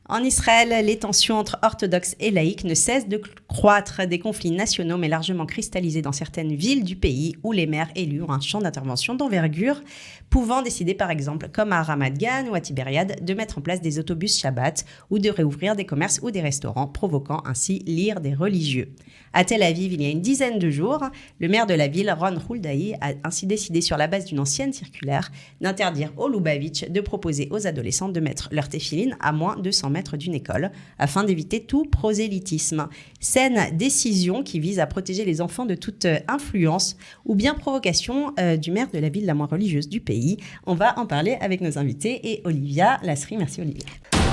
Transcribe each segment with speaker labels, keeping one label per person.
Speaker 1: En Israël, les tensions entre orthodoxes et laïcs ne cessent de croître. Des conflits nationaux, mais largement cristallisés dans certaines villes du pays où les maires élus ont un champ d'intervention d'envergure, pouvant décider par exemple, comme à Ramat Gan ou à Tibériade, de mettre en place des autobus Shabbat ou de réouvrir des commerces ou des restaurants, provoquant ainsi l'ire des religieux. À Tel Aviv, il y a une dizaine de jours, le maire de la ville, Ron Huldaï, a ainsi décidé sur la base d'une ancienne circulaire d'interdire aux Lubavitch de proposer aux adolescents de mettre leur téfiline à moins de 100 mètres d'une école, afin d'éviter tout prosélytisme. Saine décision qui vise à protéger les enfants de toute influence ou bien provocation du maire de la ville la moins religieuse du pays. On va en parler avec nos invités et Olivia Lasserie. Merci Olivia.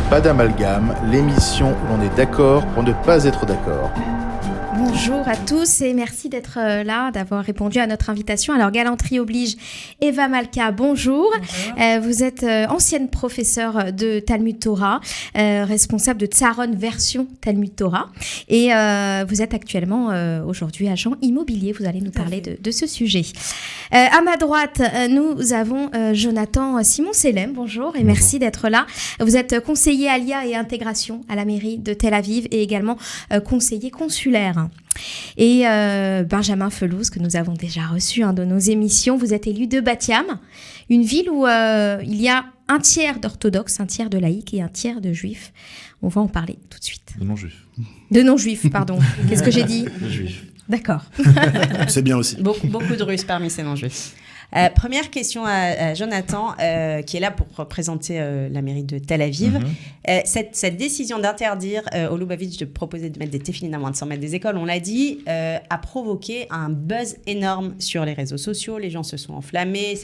Speaker 2: Pas d'amalgame, l'émission où l'on est d'accord pour ne pas être d'accord.
Speaker 3: Bonjour à tous et merci d'être là, d'avoir répondu à notre invitation. Alors, galanterie oblige, Eva Malka, bonjour. Vous êtes ancienne professeure de Talmud Torah, responsable de Tsaron version Talmud Torah. Et vous êtes actuellement aujourd'hui agent immobilier. Vous allez nous parler de ce sujet. À ma droite, nous avons Jonathan Simon-Selem, bonjour et merci d'être là. Vous êtes conseiller Alia et intégration à la mairie de Tel Aviv et également conseiller consulaire. Et Benjamin Felouz, que nous avons déjà reçu dans nos émissions, vous êtes élu de Bat Yam, une ville où il y a un tiers d'orthodoxes, un tiers de laïcs et un tiers de juifs. On va en parler tout de suite.
Speaker 2: De non-juifs.
Speaker 3: De non-juifs, pardon. Qu'est-ce que j'ai dit ?
Speaker 2: De juifs.
Speaker 3: D'accord.
Speaker 2: C'est bien aussi.
Speaker 1: Beaucoup de Russes parmi ces non-juifs. Première question à Jonathan, qui est là pour représenter la mairie de Tel Aviv. Cette décision d'interdire aux Lubavitch de proposer de mettre des téfilines à moins de 100 mètres des écoles, on l'a dit, a provoqué un buzz énorme sur les réseaux sociaux. Les gens se sont enflammés.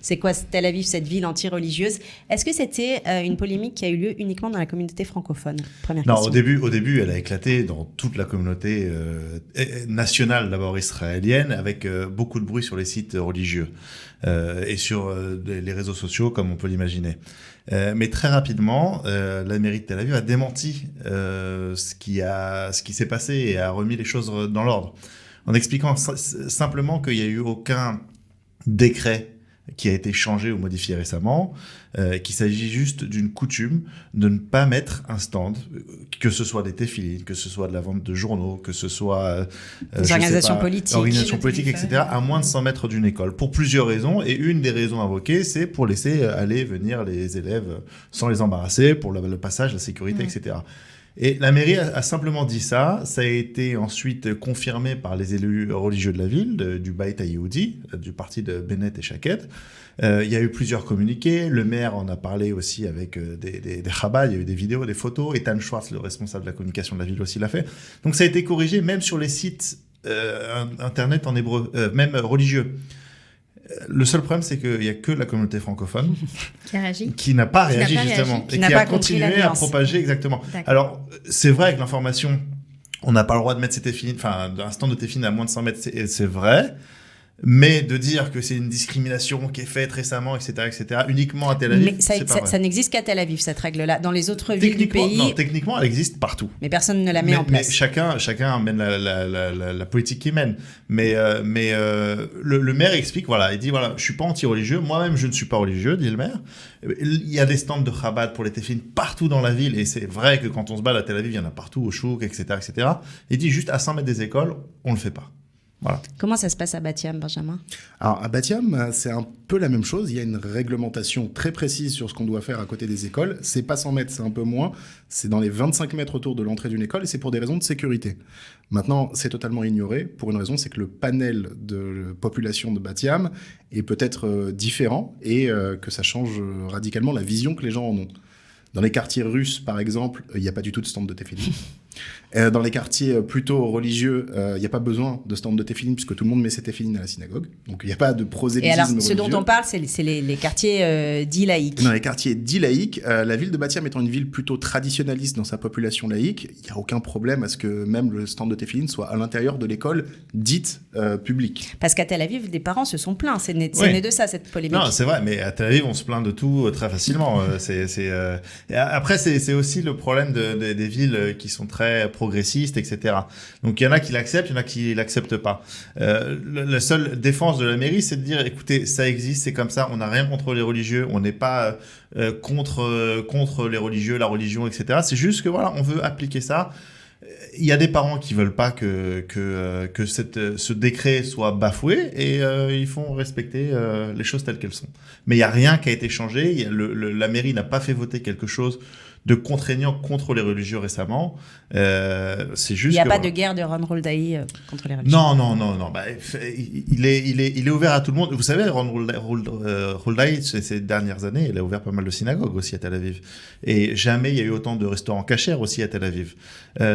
Speaker 1: C'est quoi Tel Aviv, cette ville anti-religieuse ? Est-ce que c'était une polémique qui a eu lieu uniquement dans la communauté francophone ? Première question.
Speaker 4: Au début, elle a éclaté dans toute la communauté nationale, d'abord israélienne, avec beaucoup de bruit sur les sites religieux. Et sur les réseaux sociaux, comme on peut l'imaginer. Mais très rapidement, la mairie de Tel Aviv a démenti ce qui s'est passé et a remis les choses dans l'ordre, en expliquant simplement qu'il n'y a eu aucun décret qui a été changé ou modifié récemment, qu'il s'agit juste d'une coutume de ne pas mettre un stand, que ce soit des téfilines, que ce soit de la vente de journaux, que ce soit
Speaker 1: des organisations politiques,
Speaker 4: etc., à moins de 100 mètres d'une école, pour plusieurs raisons. Et une des raisons invoquées, c'est pour laisser aller venir les élèves sans les embarrasser, pour le passage, la sécurité, etc. Et la mairie a simplement dit ça. Ça a été ensuite confirmé par les élus religieux de la ville, du Beit HaYehudi, du parti de Bennett et Shaked. Il y a eu plusieurs communiqués. Le maire en a parlé aussi avec des Chabad. Il y a eu des vidéos, des photos. Ethan Schwartz, le responsable de la communication de la ville, aussi l'a fait. Donc ça a été corrigé même sur les sites internet en hébreu, même religieux. Le seul problème, c'est qu'il n'y a que la communauté francophone qui n'a pas réagi, justement, et qui a continué à propager, exactement. D'accord. Alors, c'est vrai que l'information, on n'a pas le droit de mettre ses téfilines, enfin, un stand de téfilines à moins de 100 mètres, c'est vrai. Mais de dire que c'est une discrimination qui est faite récemment, etc., uniquement à Tel Aviv, c'est pas vrai.
Speaker 1: Ça n'existe qu'à Tel Aviv, cette règle-là. Dans les autres villes du pays...
Speaker 4: Non, techniquement, elle existe partout.
Speaker 1: Mais personne ne la met en place.
Speaker 4: Mais chacun mène la politique qu'il mène. Mais le maire explique, voilà, il dit, voilà, je suis pas anti-religieux, moi-même je ne suis pas religieux, dit le maire. Il y a des stands de Chabad pour les téfilines partout dans la ville, et c'est vrai que quand on se balade à Tel Aviv, il y en a partout, au Chouk, etc. Il dit, juste à 100 mètres des écoles, on le fait pas. Voilà.
Speaker 1: Comment ça se passe à Bat Yam, Benjamin ?
Speaker 5: Alors, à Bat Yam, c'est un peu la même chose. Il y a une réglementation très précise sur ce qu'on doit faire à côté des écoles. C'est pas 100 mètres, c'est un peu moins. C'est dans les 25 mètres autour de l'entrée d'une école et c'est pour des raisons de sécurité. Maintenant, c'est totalement ignoré pour une raison, c'est que le panel de population de Bat Yam est peut-être différent et que ça change radicalement la vision que les gens en ont. Dans les quartiers russes, par exemple, il n'y a pas du tout de stand de téfilines. Dans les quartiers plutôt religieux, il n'y a pas besoin de stand de téfilines puisque tout le monde met ses téfilines à la synagogue. Donc il n'y a pas de prosélytisme religieux.
Speaker 1: Et alors, ce dont on parle, c'est les quartiers dits laïques.
Speaker 5: Dans les quartiers dits laïques, la ville de Bat Yam étant une ville plutôt traditionnaliste dans sa population laïque, il n'y a aucun problème à ce que même le stand de téfilines soit à l'intérieur de l'école dite publique.
Speaker 1: Parce qu'à Tel Aviv, des parents se sont plaints. C'est né de ça, cette polémique.
Speaker 4: Non, c'est vrai, mais à Tel Aviv, on se plaint de tout très facilement. Après, c'est aussi le problème des villes qui sont très très progressiste, etc. Donc il y en a qui l'acceptent, il y en a qui l'acceptent pas. La seule défense de la mairie, c'est de dire, écoutez, ça existe, c'est comme ça, on n'a rien contre les religieux, on n'est pas contre les religieux, la religion, etc. C'est juste que voilà, on veut appliquer ça. Il y a des parents qui veulent pas que ce décret soit bafoué et ils font respecter les choses telles qu'elles sont. Mais il y a rien qui a été changé. La mairie n'a pas fait voter quelque chose de contraignant contre les religieux récemment. C'est juste.
Speaker 1: Il n'y a pas
Speaker 4: voilà.
Speaker 1: de guerre de Ron Roldaï contre les religieux.
Speaker 4: Non. Bah, il est ouvert à tout le monde. Vous savez, Ron Roldaï, ces dernières années, il a ouvert pas mal de synagogues aussi à Tel Aviv. Et jamais il y a eu autant de restaurants cachers aussi à Tel Aviv.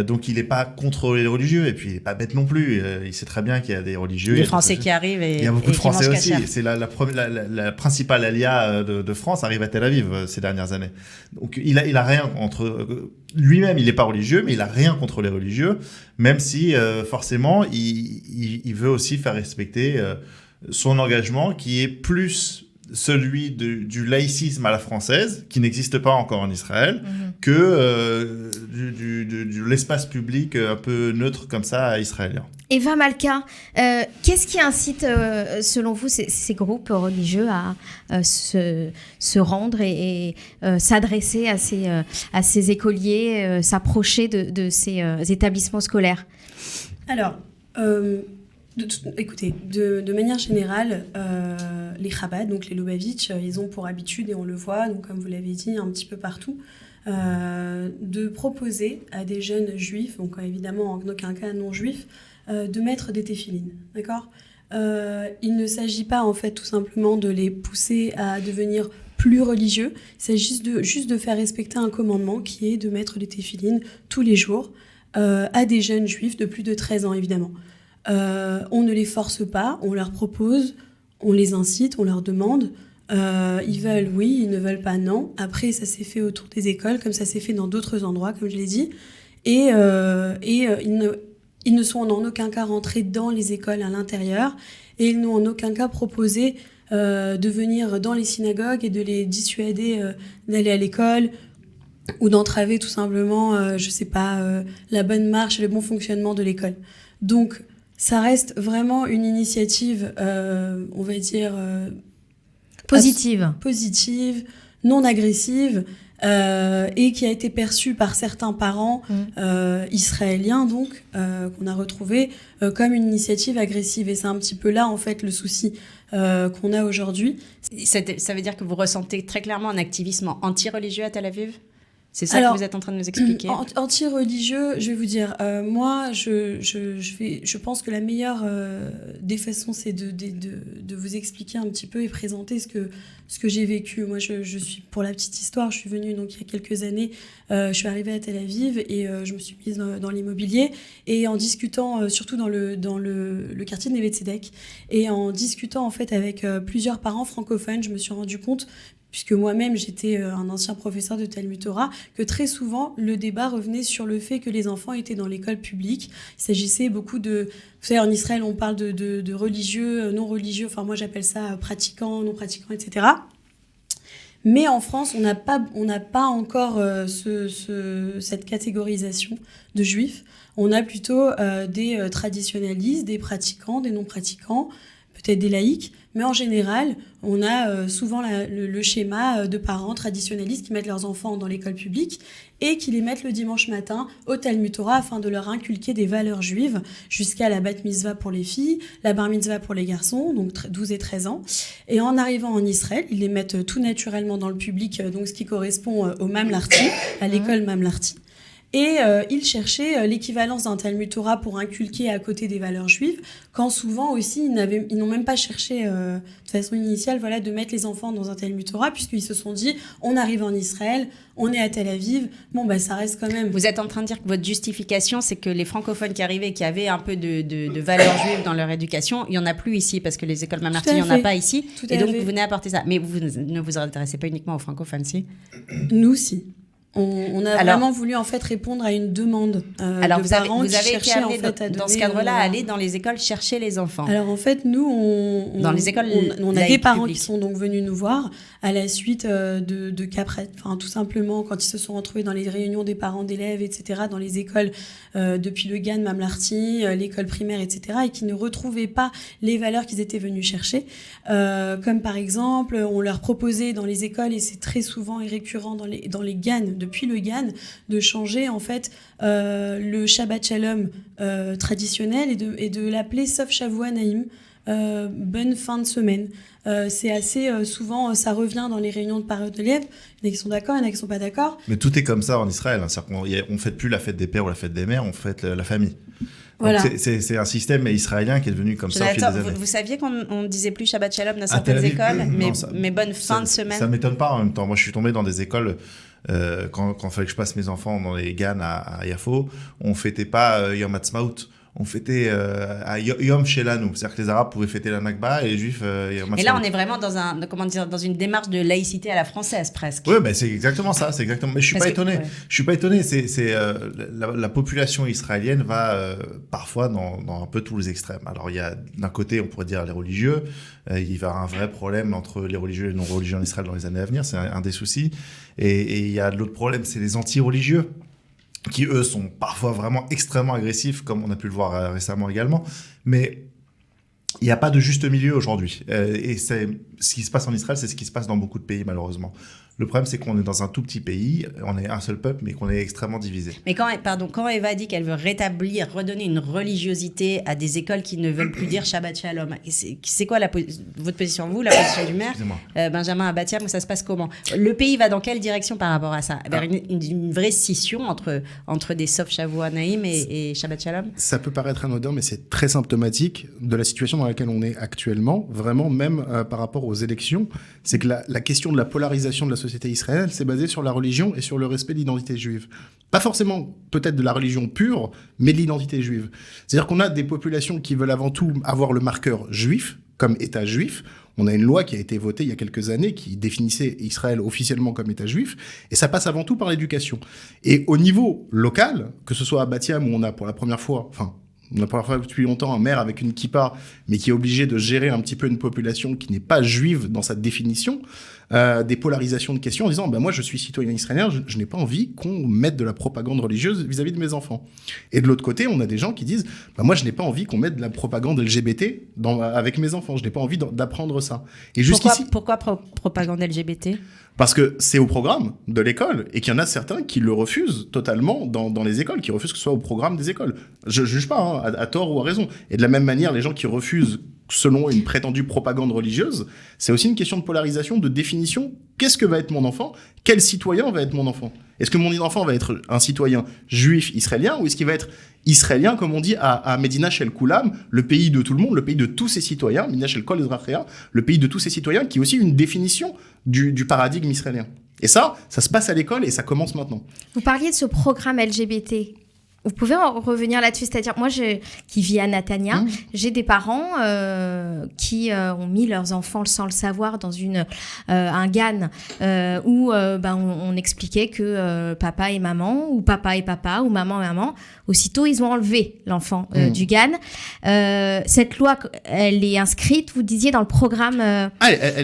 Speaker 4: Donc il n'est pas contre les religieux et puis il n'est pas bête non plus. Il sait très bien qu'il y a des religieux.
Speaker 1: Les Français qui arrivent et
Speaker 4: il y a beaucoup de Français aussi.
Speaker 1: cachère.
Speaker 4: C'est la principale alia de France arrive à Tel Aviv ces dernières années. Donc il a rien contre lui-même, il n'est pas religieux, mais il a rien contre les religieux, même si forcément il veut aussi faire respecter son engagement qui est plus celui du laïcisme à la française, qui n'existe pas encore en Israël, que de l'espace public un peu neutre comme ça israélien.
Speaker 3: Eva Malka, qu'est-ce qui incite, selon vous, ces groupes religieux à se rendre et s'adresser à ces écoliers, s'approcher de ces établissements scolaires?
Speaker 6: Alors, écoutez, de manière générale, les Chabad, donc les Lubavitch, ils ont pour habitude, et on le voit, donc comme vous l'avez dit, un petit peu partout, de proposer à des jeunes juifs, donc évidemment en aucun cas non juifs, de mettre des téphilines, d'accord ? Il ne s'agit pas en fait tout simplement de les pousser à devenir plus religieux, il s'agit juste de faire respecter un commandement qui est de mettre des téphilines tous les jours à des jeunes juifs de plus de 13 ans évidemment. On ne les force pas, on leur propose, on les incite, on leur demande. Ils veulent oui, ils ne veulent pas non. Après, ça s'est fait autour des écoles, comme ça s'est fait dans d'autres endroits, comme je l'ai dit. Et ils ne sont en aucun cas rentrés dans les écoles à l'intérieur. Et ils n'ont en aucun cas proposé de venir dans les synagogues et de les dissuader d'aller à l'école ou d'entraver tout simplement, la bonne marche et le bon fonctionnement de l'école. Donc, ça reste vraiment une initiative, on va dire... positive, non agressive, et qui a été perçue par certains parents israéliens, donc, qu'on a retrouvé comme une initiative agressive. Et c'est un petit peu là, en fait, le souci qu'on a aujourd'hui.
Speaker 1: Ça veut dire que vous ressentez très clairement un activisme anti-religieux à Tel Aviv ? C'est ça que vous êtes en train de nous expliquer.
Speaker 6: Anti-religieux, je vais vous dire, moi, je pense que la meilleure des façons, c'est de vous expliquer un petit peu et présenter ce que j'ai vécu. Moi, je suis, pour la petite histoire, je suis venue donc il y a quelques années, je suis arrivée à Tel Aviv et je me suis mise dans l'immobilier. Et en discutant, surtout dans le quartier de Neve Tzedek, et en discutant en fait avec plusieurs parents francophones, je me suis rendu compte, puisque moi-même j'étais un ancien professeur de Talmud Torah, que très souvent le débat revenait sur le fait que les enfants étaient dans l'école publique. Il s'agissait beaucoup de... Vous savez, en Israël, on parle de religieux, non religieux, enfin moi j'appelle ça pratiquants, non pratiquants, etc. Mais en France, on n'a pas encore cette catégorisation de juifs. On a plutôt des traditionalistes, des pratiquants, des non-pratiquants, peut-être des laïcs, mais en général, on a souvent le schéma de parents traditionnalistes qui mettent leurs enfants dans l'école publique et qui les mettent le dimanche matin au Talmud Torah afin de leur inculquer des valeurs juives jusqu'à la bat mitzvah pour les filles, la bar mitzvah pour les garçons, donc 12 et 13 ans. Et en arrivant en Israël, ils les mettent tout naturellement dans le public, donc ce qui correspond au Mamlarti, à l'école Mamlarti. Et ils cherchaient l'équivalence d'un Talmud Torah pour inculquer à côté des valeurs juives, quand souvent aussi ils n'ont même pas cherché de façon initiale de mettre les enfants dans un Talmud Torah, puisqu'ils se sont dit on arrive en Israël, on est à Tel Aviv, ça reste quand même...
Speaker 1: Vous êtes en train de dire que votre justification, c'est que les francophones qui arrivaient, qui avaient un peu de valeurs juives dans leur éducation, il n'y en a plus ici, parce que les écoles Mamlarti, il n'y en a pas ici, et donc vous venez apporter ça. Mais vous ne vous intéressez pas uniquement aux francophones, si ?
Speaker 6: Nous, si. On a vraiment voulu en fait répondre à une demande
Speaker 1: alors
Speaker 6: de
Speaker 1: vous avez,
Speaker 6: parents
Speaker 1: vous
Speaker 6: qui
Speaker 1: avez été
Speaker 6: cherchaient en
Speaker 1: amené
Speaker 6: fait à
Speaker 1: dans ce
Speaker 6: donner,
Speaker 1: cadre-là à aller dans les écoles chercher les enfants.
Speaker 6: Alors en fait, nous,
Speaker 1: dans les écoles
Speaker 6: on a
Speaker 1: laïques
Speaker 6: des parents
Speaker 1: publiques.
Speaker 6: qui sont donc venus nous voir à la suite de cas enfin tout simplement quand ils se sont retrouvés dans les réunions des parents d'élèves, etc., dans les écoles depuis le GAN, Mamlarty, l'école primaire, etc., et qui ne retrouvaient pas les valeurs qu'ils étaient venus chercher. Comme par exemple, on leur proposait dans les écoles, et c'est très souvent et récurrent dans les GAN, depuis le GAN, de changer en fait le Shabbat Shalom traditionnel et de l'appeler Sof Shavua Naïm, bonne fin de semaine. C'est assez souvent, ça revient dans les réunions de parents d'élèves. Il y en a qui sont d'accord, il y en a qui sont pas d'accord.
Speaker 4: Mais tout est comme ça en Israël. Hein. C'est-à-dire qu'on fête plus la fête des pères ou la fête des mères, on fête la famille.
Speaker 6: Voilà.
Speaker 4: C'est un système israélien qui est devenu comme ça au fil des années.
Speaker 1: Vous saviez qu'on ne disait plus Shabbat Shalom dans certaines écoles, mais bonne fin de semaine.
Speaker 4: Ça m'étonne pas en même temps. Moi, je suis tombé dans des écoles quand il fallait que je passe mes enfants dans les GAN à Yafo, on fêtait pas Yom Ha'atzmaut. On fêtait à Yom Shelanu, c'est-à-dire que les Arabes pouvaient fêter la Nakba et les Juifs Yom Ha'atzmaut.
Speaker 1: Et là, on est vraiment dans une démarche de laïcité à la française presque.
Speaker 4: Oui, c'est exactement ça, c'est exactement. Mais je suis pas étonné. Ouais. Je suis pas étonné. La population israélienne va parfois dans un peu tous les extrêmes. Alors il y a d'un côté, on pourrait dire les religieux. Il va y avoir un vrai problème entre les religieux et les non-religieux en Israël dans les années à venir. C'est un des soucis. Et il y a l'autre problème, c'est les anti-religieux, qui eux sont parfois vraiment extrêmement agressifs, comme on a pu le voir récemment également. Mais il n'y a pas de juste milieu aujourd'hui. Et ce qui se passe en Israël, c'est ce qui se passe dans beaucoup de pays, malheureusement. Le problème, c'est qu'on est dans un tout petit pays, on est un seul peuple, mais qu'on est extrêmement divisé.
Speaker 1: Mais quand Eva dit qu'elle veut redonner une religiosité à des écoles qui ne veulent plus dire Shabbat Shalom, c'est quoi votre position, vous, la position du maire Benjamin Abatia, ça se passe comment? Le pays va dans quelle direction par rapport à ça? Vers une vraie scission entre des Sof Shavua Naïm et Shabbat Shalom?
Speaker 5: Ça peut paraître anodin, mais c'est très symptomatique de la situation dans laquelle on est actuellement, vraiment même par rapport aux élections. C'est que la question de la polarisation de la société israélienne, c'est basé sur la religion et sur le respect de l'identité juive. Pas forcément peut-être de la religion pure, mais de l'identité juive. C'est-à-dire qu'on a des populations qui veulent avant tout avoir le marqueur juif, comme État juif. On a une loi qui a été votée il y a quelques années qui définissait Israël officiellement comme État juif, et ça passe avant tout par l'éducation. Et au niveau local, que ce soit à Bat Yam, où on a pour la première fois, depuis longtemps un maire avec une kippa, mais qui est obligé de gérer un petit peu une population qui n'est pas juive dans sa définition, des polarisations de questions en disant moi je suis citoyen israélien, je n'ai pas envie qu'on mette de la propagande religieuse vis-à-vis de mes enfants. Et de l'autre côté, on a des gens qui disent moi je n'ai pas envie qu'on mette de la propagande LGBT avec mes enfants, je n'ai pas envie d'apprendre ça. Et jusqu'ici,
Speaker 1: pourquoi propagande LGBT?
Speaker 5: Parce que c'est au programme de l'école et qu'il y en a certains qui le refusent totalement dans les écoles, qui refusent que ce soit au programme des écoles. Je juge pas à tort ou à raison. Et de la même manière, les gens qui refusent selon une prétendue propagande religieuse, c'est aussi une question de polarisation, de définition. Qu'est-ce que va être mon enfant? Quel citoyen va être mon enfant? Est-ce que mon enfant va être un citoyen juif israélien ou est-ce qu'il va être israélien, comme on dit à Medina Shel Kulam, le pays de tout le monde, le pays de tous ses citoyens, Medina Shel Kol Ezrachia, le pays de tous ses citoyens, qui est aussi une définition du paradigme israélien. Et ça se passe à l'école et ça commence maintenant.
Speaker 3: Vous parliez de ce programme LGBT. Vous pouvez en revenir là-dessus, c'est-à-dire moi qui vis à Natania, j'ai des parents qui ont mis leurs enfants sans le savoir dans un GAN où on expliquait que papa et maman, ou papa et papa, ou maman et maman, aussitôt ils ont enlevé l'enfant du GAN. Cette loi, elle est inscrite, vous disiez, dans le programme...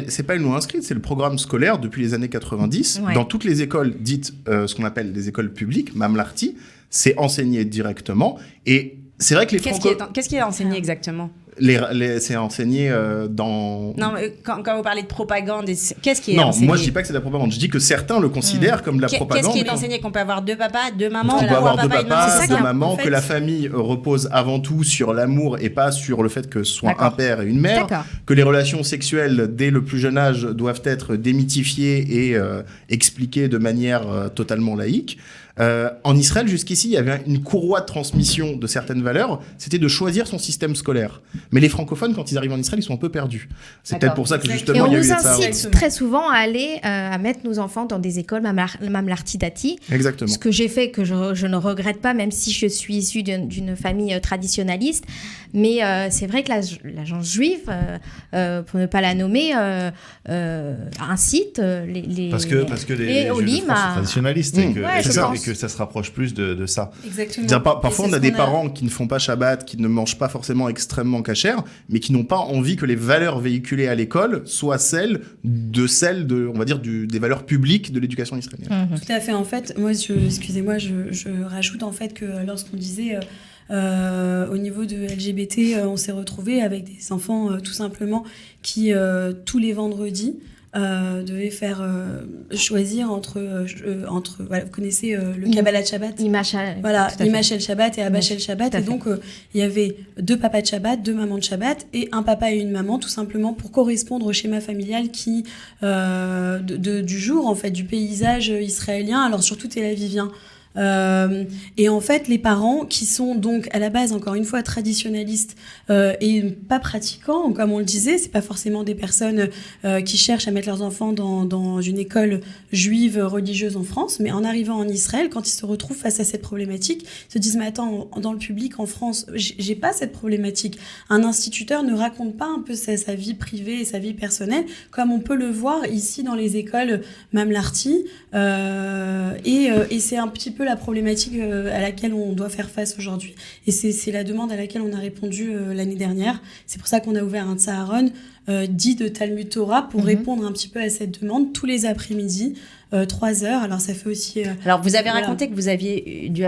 Speaker 5: c'est pas une loi inscrite, c'est le programme scolaire depuis les années 90. Ouais. Dans toutes les écoles dites, ce qu'on appelle les écoles publiques, Mamlarty, c'est enseigné directement. Et c'est vrai que les
Speaker 1: Qu'est-ce qui est enseigné exactement?
Speaker 5: C'est enseigné dans...
Speaker 1: Non, mais quand vous parlez de propagande, qu'est-ce qui est enseigné?
Speaker 5: Non, moi je dis pas que c'est de la propagande. Je dis que certains le considèrent comme de la propagande.
Speaker 1: Qu'est-ce qui est enseigné? Qu'on peut avoir deux papas, deux mamans?
Speaker 5: On peut avoir deux papas, deux mamans, que la famille repose avant tout sur l'amour et pas sur le fait que ce soit un père et une mère. Que les relations sexuelles, dès le plus jeune âge, doivent être démythifiées et expliquées de manière totalement laïque. En Israël, jusqu'ici, il y avait une courroie de transmission de certaines valeurs, c'était de choisir son système scolaire. Mais les francophones, quand ils arrivent en Israël, ils sont un peu perdus. C'est peut-être pour ça que
Speaker 3: Et
Speaker 5: justement,
Speaker 3: on
Speaker 5: il y a eu
Speaker 3: nous
Speaker 5: les Tsaharon.
Speaker 3: incite très souvent à aller à mettre nos enfants dans des écoles mamlarti dati.
Speaker 5: Exactement.
Speaker 3: Ce que j'ai fait, que je ne regrette pas, même si je suis issue d'une famille traditionnaliste. Mais c'est vrai que l'agence juive, pour ne pas la nommer, incite les
Speaker 4: Parce que les
Speaker 3: Olim
Speaker 4: juifs de France sont traditionnalistes et que,
Speaker 3: Ouais,
Speaker 4: et
Speaker 3: je
Speaker 4: que-
Speaker 3: pense.
Speaker 4: et que ça se rapproche plus de ça.
Speaker 6: Exactement.
Speaker 5: Parfois, on a des parents qui ne font pas Shabbat, qui ne mangent pas forcément extrêmement cachère, mais qui n'ont pas envie que les valeurs véhiculées à l'école soient celles de, on va dire, des valeurs publiques de l'éducation israélienne.
Speaker 6: Tout à fait. En fait, moi, je rajoute en fait que lorsqu'on disait au niveau de LGBT, on s'est retrouvé avec des enfants tout simplement qui tous les vendredis devaient faire choisir entre voilà, vous connaissez le Kabbalah Shabbat. Voilà, Imash el Shabbat et Abash el Shabbat. Et donc, il y avait 2 papas de Shabbat, 2 mamans de Shabbat et un papa et une maman, tout simplement pour correspondre au schéma familial qui, du jour, en fait, du paysage israélien, alors surtout tel-avivien. Et en fait, les parents qui sont donc à la base, encore une fois, traditionnalistes et pas pratiquants, comme on le disait, c'est pas forcément des personnes qui cherchent à mettre leurs enfants dans une école juive religieuse en France, mais en arrivant en Israël, quand ils se retrouvent face à cette problématique, ils se disent mais attends, dans le public en France, j'ai pas cette problématique. Un instituteur ne raconte pas un peu sa vie privée et sa vie personnelle comme on peut le voir ici dans les écoles mamlarti, et c'est un petit peu la problématique à laquelle on doit faire face aujourd'hui. Et c'est la demande à laquelle on a répondu l'année dernière. C'est pour ça qu'on a ouvert un Tsaharon dit de Talmud Torah pour répondre un petit peu à cette demande tous les après-midi, 3 heures. Alors ça fait aussi...
Speaker 1: Alors vous avez
Speaker 6: voilà.
Speaker 1: raconté que vous aviez dû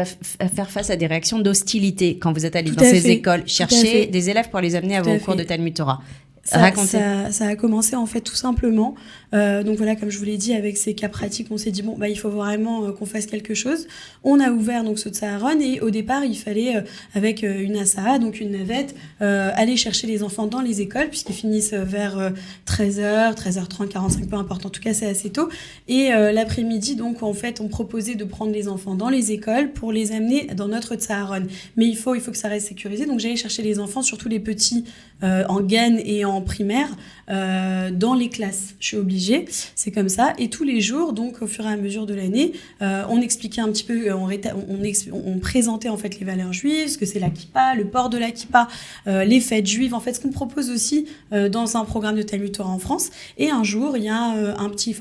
Speaker 1: faire face à des réactions d'hostilité quand vous êtes allé
Speaker 6: Tout
Speaker 1: dans
Speaker 6: à
Speaker 1: ces
Speaker 6: fait.
Speaker 1: écoles,
Speaker 6: Tout à
Speaker 1: chercher
Speaker 6: fait.
Speaker 1: des élèves pour les amener à
Speaker 6: Tout à
Speaker 1: vos cours
Speaker 6: fait.
Speaker 1: de Talmud Torah.
Speaker 6: Ça
Speaker 1: Racontez.
Speaker 6: a commencé en fait tout simplement. Donc voilà, comme je vous l'ai dit, avec ces cas pratiques, on s'est dit bon bah il faut vraiment qu'on fasse quelque chose. On a ouvert donc ce Tsaharon et au départ il fallait avec une ASA, donc une navette, aller chercher les enfants dans les écoles puisqu'ils finissent vers 13h, 13h30, 45, peu importe. En tout cas c'est assez tôt. Et l'après-midi donc en fait on proposait de prendre les enfants dans les écoles pour les amener dans notre Tsaharon. Mais il faut que ça reste sécurisé. Donc j'allais chercher les enfants, surtout les petits en GAN et en primaire, dans les classes. Je suis obligée, c'est comme ça. Et tous les jours, donc au fur et à mesure de l'année, on expliquait un petit peu, on présentait en fait les valeurs juives, ce que c'est la kippa, le port de la kippa, les fêtes juives, en fait ce qu'on propose aussi dans un programme de Talmud Torah en France. Et un jour, il y a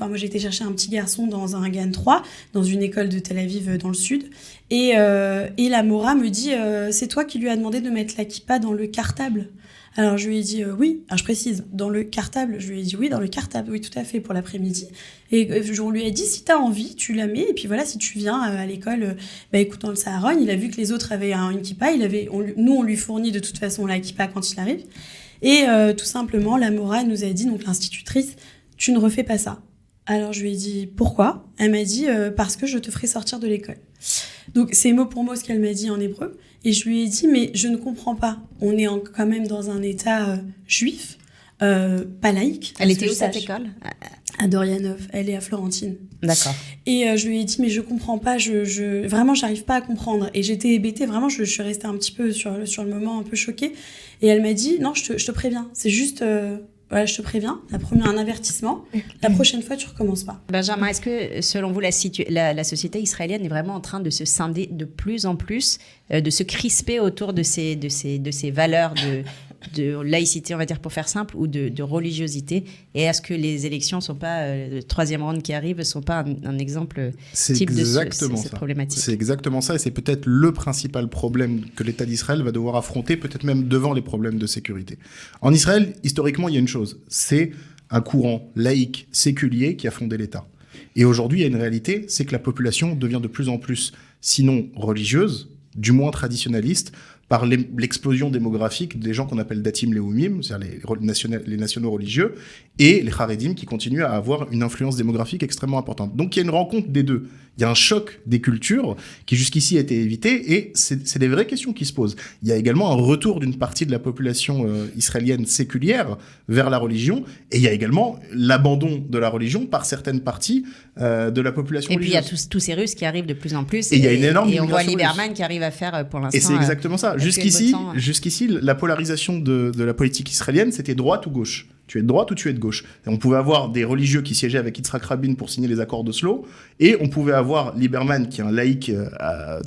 Speaker 6: moi j'ai été chercher un petit garçon dans un GAN 3, dans une école de Tel Aviv dans le sud. Et la Mora me dit, c'est toi qui lui as demandé de mettre la kippa dans le cartable? Alors je lui ai dit oui, alors je précise, dans le cartable, je lui ai dit oui, dans le cartable, oui tout à fait, pour l'après-midi. Et on lui a dit si t'as envie, tu la mets, et puis voilà, si tu viens à l'école, écoute, dans le Tsaharon, il a vu que les autres avaient une kippa, nous on lui fournit de toute façon la kippa quand il arrive. Et tout simplement, la Mora nous a dit, donc l'institutrice, tu ne refais pas ça. Alors je lui ai dit pourquoi? Elle m'a dit parce que je te ferai sortir de l'école. Donc c'est mot pour mot ce qu'elle m'a dit en hébreu. Et je lui ai dit mais je ne comprends pas. On est quand même dans un état juif, pas laïque.
Speaker 1: Elle était où cette école?
Speaker 6: À Dorianov. Elle est à Florentine.
Speaker 1: D'accord.
Speaker 6: Et je lui ai dit mais je comprends pas. Vraiment j'arrive pas à comprendre. Et j'étais hébétée. Vraiment je suis restée un petit peu sur le moment un peu choquée. Et elle m'a dit non je te préviens. C'est juste voilà, je te préviens, un avertissement. La prochaine fois, tu recommences pas.
Speaker 1: Benjamin, est-ce que, selon vous, la société israélienne est vraiment en train de se scinder de plus en plus, de se crisper autour de ces valeurs de laïcité, on va dire pour faire simple, ou de religiosité? Et est-ce que les élections sont pas, le troisième round qui arrive, sont pas un exemple type de cette problématique?
Speaker 5: C'est exactement ça, et c'est peut-être le principal problème que l'État d'Israël va devoir affronter, peut-être même devant les problèmes de sécurité. En Israël, historiquement, il y a une chose, c'est un courant laïque, séculier qui a fondé l'État. Et aujourd'hui, il y a une réalité, c'est que la population devient de plus en plus, sinon religieuse, du moins traditionnaliste, par l'explosion démographique des gens qu'on appelle datim leumim, c'est-à-dire les nationaux religieux, et les haredim qui continuent à avoir une influence démographique extrêmement importante. Donc il y a une rencontre des deux Il y a un choc des cultures qui jusqu'ici a été évité et c'est des vraies questions qui se posent. Il y a également un retour d'une partie de la population israélienne séculière vers la religion et il y a également l'abandon de la religion par certaines parties de la population
Speaker 1: religieuse. Et puis il y a tous ces Russes qui arrivent de plus en plus.
Speaker 5: Et il y a une énorme
Speaker 1: et on voit
Speaker 5: immigration
Speaker 1: Lieberman
Speaker 5: russe.
Speaker 1: qui arrive à faire pour l'instant.
Speaker 5: Et c'est exactement ça. Jusqu'ici, la polarisation de la politique israélienne, c'était droite ou gauche. Tu es de droite ou tu es de gauche. Et on pouvait avoir des religieux qui siégeaient avec Yitzhak Rabin pour signer les accords d'Oslo, et on pouvait avoir Lieberman, qui est un laïc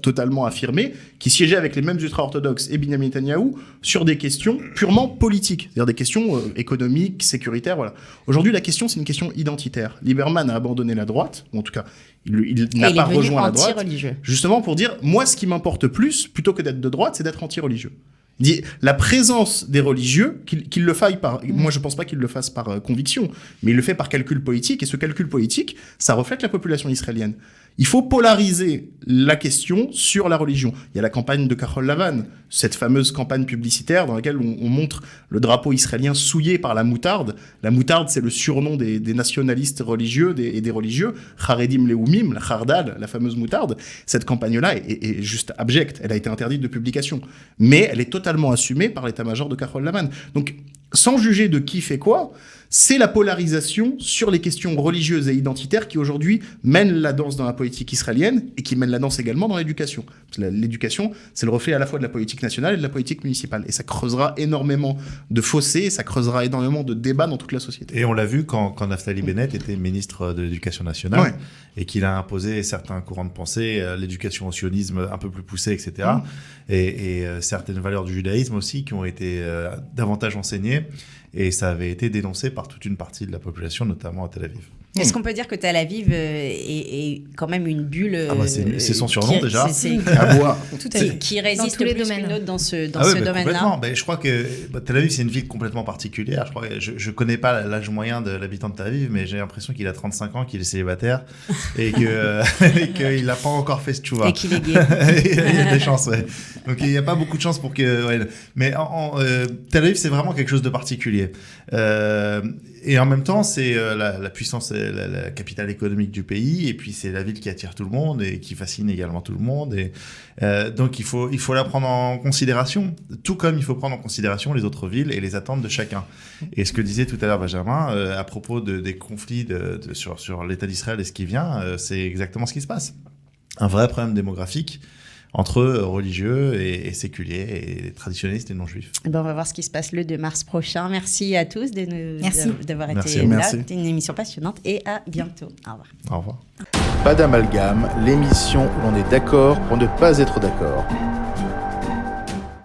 Speaker 5: totalement affirmé, qui siégeait avec les mêmes ultra-orthodoxes et Benjamin Netanyahou sur des questions purement politiques, c'est-à-dire des questions économiques, sécuritaires, voilà. Aujourd'hui, la question, c'est une question identitaire. Lieberman a abandonné la droite, ou en tout cas, il n'a pas rejoint la droite, justement pour dire, moi, ce qui m'importe plus, plutôt que d'être de droite, c'est d'être anti-religieux. Il dit, la présence des religieux, qu'il le faille par... Moi, je pense pas qu'il le fasse par conviction, mais il le fait par calcul politique, et ce calcul politique, ça reflète la population israélienne. Il faut polariser la question sur la religion. Il y a la campagne de Kahol Lavan, cette fameuse campagne publicitaire dans laquelle on montre le drapeau israélien souillé par la moutarde. La moutarde, c'est le surnom des nationalistes religieux et des religieux. Haredim Leumim, la Khardal, la fameuse moutarde. Cette campagne-là est juste abjecte. Elle a été interdite de publication. Mais elle est totalement assumée par l'état-major de Kahol Lavan. Donc, sans juger de qui fait quoi, c'est la polarisation sur les questions religieuses et identitaires qui aujourd'hui mène la danse dans la politique israélienne et qui mène la danse également dans l'éducation. L'éducation, c'est le reflet à la fois de la politique nationale et de la politique municipale. Et ça creusera énormément de fossés, ça creusera énormément de débats dans toute la société.
Speaker 4: Et on l'a vu quand Naftali Bennett était ministre de l'Éducation nationale et qu'il a imposé certains courants de pensée, l'éducation au sionisme un peu plus poussée, etc. Et certaines valeurs du judaïsme aussi qui ont été davantage enseignées. Et ça avait été dénoncé par toute une partie de la population, notamment à Tel Aviv.
Speaker 1: Est-ce qu'on peut dire que Tel Aviv est quand même une bulle
Speaker 4: c'est son surnom déjà.
Speaker 5: À boire.
Speaker 1: Qui résiste plus qu'une autre dans ce domaine-là.
Speaker 4: Complètement. Je crois que Tel Aviv, c'est une ville complètement particulière. Je connais pas l'âge moyen de l'habitant de Tel Aviv, mais j'ai l'impression qu'il a 35 ans, qu'il est célibataire et qu'il n'a pas encore fait ce tchouva.
Speaker 1: Et qu'il est gay.
Speaker 4: Il y a des chances, ouais. Donc il n'y a pas beaucoup de chances pour que... Ouais. Mais Tel Aviv, c'est vraiment quelque chose de particulier. Et en même temps, c'est la puissance, la capitale économique du pays, et puis c'est la ville qui attire tout le monde et qui fascine également tout le monde. Et donc il faut la prendre en considération, tout comme il faut prendre en considération les autres villes et les attentes de chacun. Et ce que disait tout à l'heure Benjamin à propos des conflits sur l'État d'Israël et ce qui vient, c'est exactement ce qui se passe. Un vrai problème démographique entre religieux et séculiers, et traditionnalistes et non-juifs.
Speaker 1: On va voir ce qui se passe le 2 mars prochain. Merci à tous d'avoir été là.
Speaker 4: Merci.
Speaker 1: C'était une émission passionnante et à bientôt. Au revoir.
Speaker 4: Au revoir.
Speaker 2: Pas d'amalgame, l'émission où l'on est d'accord pour ne pas être d'accord.